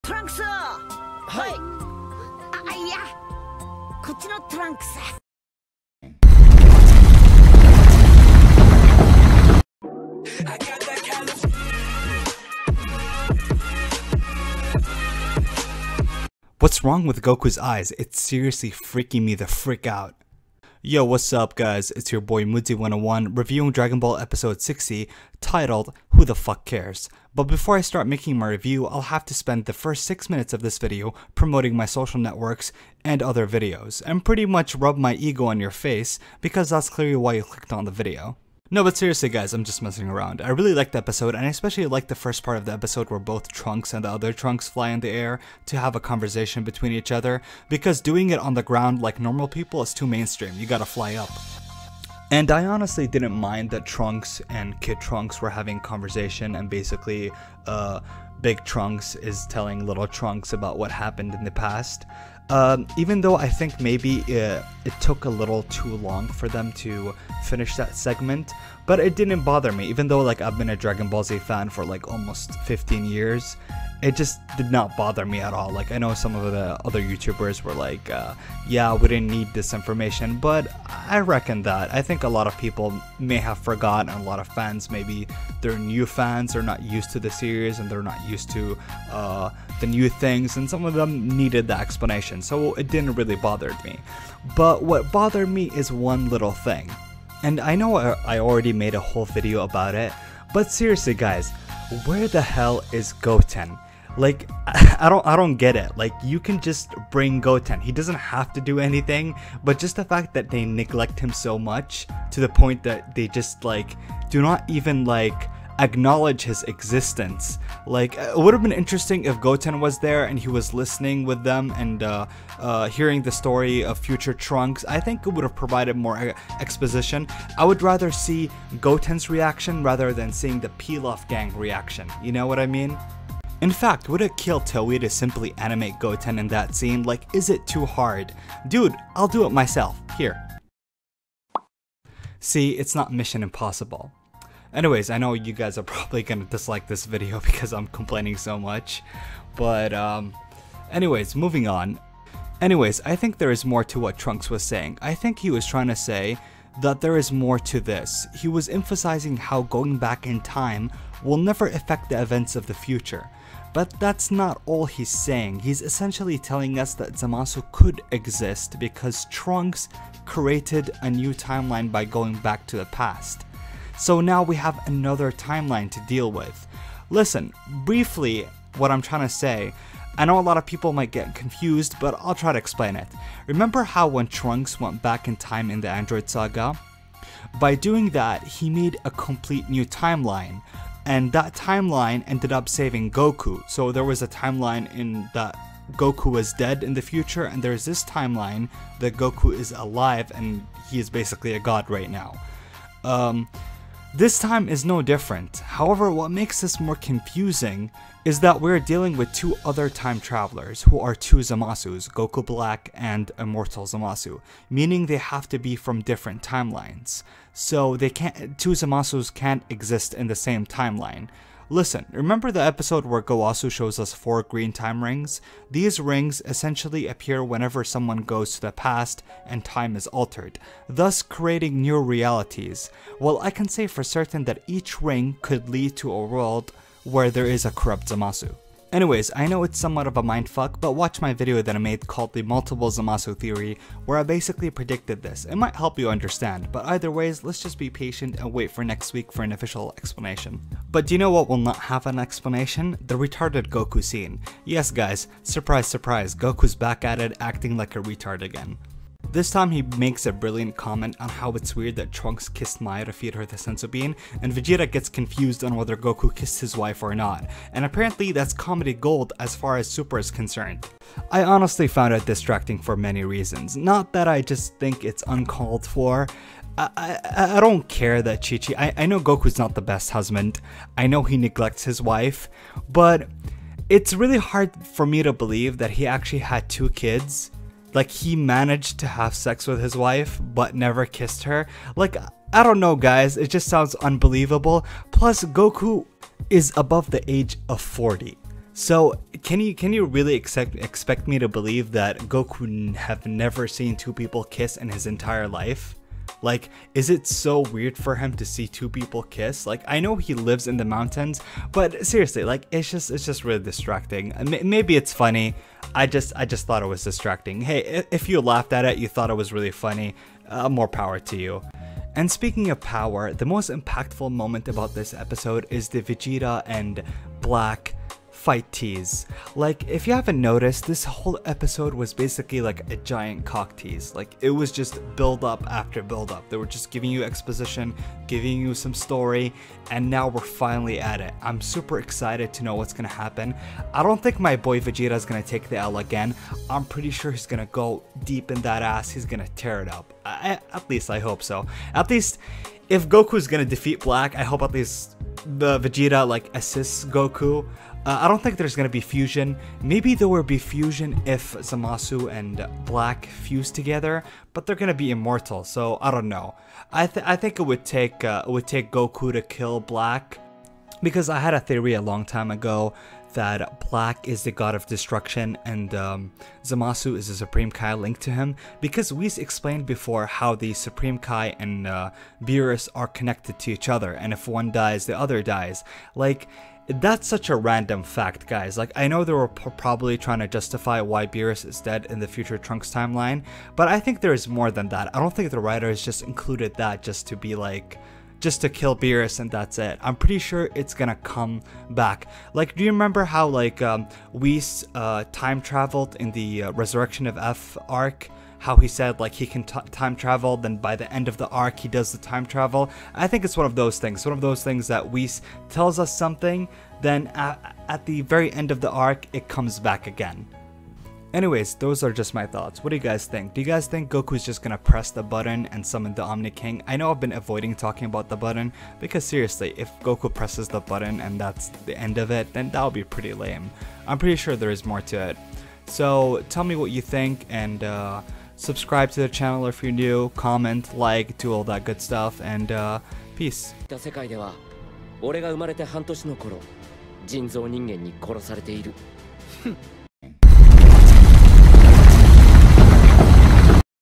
トランクス。はい。いや、こっちのトランクス。What's wrong with Goku's eyes? It's seriously freaking me the frick out. Yo, what's up guys? It's your boy Moodzi 101 reviewing Dragon Ball episode 60 titled Who the Fuck Cares? But before I start making my review, I'll have to spend the first 6 minutes of this video promoting my social networks and other videos, and pretty much rub my ego on your face because that's clearly why you clicked on the video. No, but seriously guys, I'm just messing around. I really liked the episode, and I especially liked the first part of the episode where both Trunks and the other Trunks fly in the air to have a conversation between each other, because doing it on the ground like normal people is too mainstream. You gotta fly up. And I honestly didn't mind that Trunks and Kid Trunks were having conversation, and basically Big Trunks is telling Little Trunks about what happened in the past. Even though I think maybe it took a little too long for them to finish that segment, but it didn't bother me. Even though like I've been a Dragon Ball Z fan for like almost 15 years, it just did not bother me at all. Like I know some of the other YouTubers were like, yeah, we didn't need this information, but I reckon that I think a lot of people may have forgotten, and a lot of fans, maybe they're new fans, they're not used to the series and they're not used to the new things, and some of them needed the explanation, so it didn't really bother me. But what bothered me is one little thing, and I know I already made a whole video about it, but seriously guys, where the hell is Goten? Like, I don't get it. Like, you can just bring Goten. He doesn't have to do anything, but just the fact that they neglect him so much to the point that they just like do not even like acknowledge his existence. Like, it would have been interesting if Goten was there and he was listening with them and hearing the story of future Trunks. I think it would have provided more exposition. I would rather see Goten's reaction rather than seeing the Pilaf gang reaction. You know what I mean? In fact, would it kill Toei to simply animate Goten in that scene? Like, is it too hard? Dude, I'll do it myself. Here. See, it's not Mission Impossible. Anyways, I know you guys are probably gonna dislike this video because I'm complaining so much. But, anyways, moving on. Anyways, I think there is more to what Trunks was saying. I think he was trying to say that there is more to this. He was emphasizing how going back in time will never affect the events of the future. But that's not all he's saying. He's essentially telling us that Zamasu could exist because Trunks created a new timeline by going back to the past. So now we have another timeline to deal with. Listen, briefly, what I'm trying to say, I know a lot of people might get confused, but I'll try to explain it. Remember how when Trunks went back in time in the Android Saga? By doing that, he made a complete new timeline, and that timeline ended up saving Goku. So there was a timeline in that Goku was dead in the future, and there's this timeline that Goku is alive and he is basically a god right now. This time is no different. However, what makes this more confusing is that we're dealing with two other time travelers who are two Zamasus, Goku Black and Immortal Zamasu, meaning they have to be from different timelines. So two Zamasus can't exist in the same timeline. Listen, remember the episode where Gowasu shows us 4 green time rings? These rings essentially appear whenever someone goes to the past and time is altered, thus creating new realities. Well, I can say for certain that each ring could lead to a world where there is a corrupt Zamasu. Anyways, I know it's somewhat of a mindfuck, but watch my video that I made called the Multiple Zamasu Theory, where I basically predicted this. It might help you understand, but either ways, let's just be patient and wait for next week for an official explanation. But do you know what will not have an explanation? The retarded Goku scene. Yes guys, surprise surprise, Goku's back at it acting like a retard again. This time he makes a brilliant comment on how it's weird that Trunks kissed Maya to feed her the senzu bean, and Vegeta gets confused on whether Goku kissed his wife or not, and apparently that's comedy gold as far as Super is concerned. I honestly found it distracting for many reasons, not that I just think it's uncalled for. I don't care that Chi-Chi, I know Goku's not the best husband, I know he neglects his wife, but it's really hard for me to believe that he actually had 2 kids. Like, he managed to have sex with his wife, but never kissed her. Like, I don't know guys, it just sounds unbelievable. Plus, Goku is above the age of 40. So can you really expect me to believe that Goku have never seen two people kiss in his entire life? Like, is it so weird for him to see two people kiss? Like, I know he lives in the mountains, but seriously, like, it's just really distracting. Maybe it's funny. I just thought it was distracting. Hey, if you laughed at it, you thought it was really funny, more power to you. And speaking of power, the most impactful moment about this episode is the Vegeta and Black fight tease. Like, if you haven't noticed, this whole episode was basically like a giant cock tease. Like, it was just build up after build up. They were just giving you exposition, giving you some story, and now we're finally at it. I'm super excited to know what's gonna happen. I don't think my boy Vegeta is gonna take the L again. I'm pretty sure he's gonna go deep in that ass. He's gonna tear it up. At least I hope so. At least if Goku's gonna defeat Black, I hope at least the Vegeta like assists Goku. I don't think there's gonna be fusion. Maybe there will be fusion if Zamasu and Black fuse together, but they're gonna be immortal, so I don't know. I think it would take Goku to kill Black, because I had a theory a long time ago that Black is the god of destruction and Zamasu is the Supreme Kai linked to him, because we explained before how the Supreme Kai and Beerus are connected to each other, and if one dies, the other dies. Like, that's such a random fact, guys. Like, I know they were probably trying to justify why Beerus is dead in the future Trunks timeline, but I think there is more than that. I don't think the writers just included that just to be like, just to kill Beerus and that's it. I'm pretty sure it's gonna come back. Like, do you remember how like Whis time traveled in the Resurrection of F arc? How he said like he can time travel, then by the end of the arc he does the time travel. I think it's one of those things. One of those things that Whis tells us something, then at the very end of the arc it comes back again. Anyways, those are just my thoughts. What do you guys think? Do you guys think Goku's just gonna press the button and summon the Omni King? I know I've been avoiding talking about the button, because seriously, if Goku presses the button and that's the end of it, then that would be pretty lame. I'm pretty sure there is more to it. So tell me what you think, and subscribe to the channel if you're new, comment, like, do all that good stuff, and peace. 世界では俺が生まれて半年の頃人造人間に殺されている。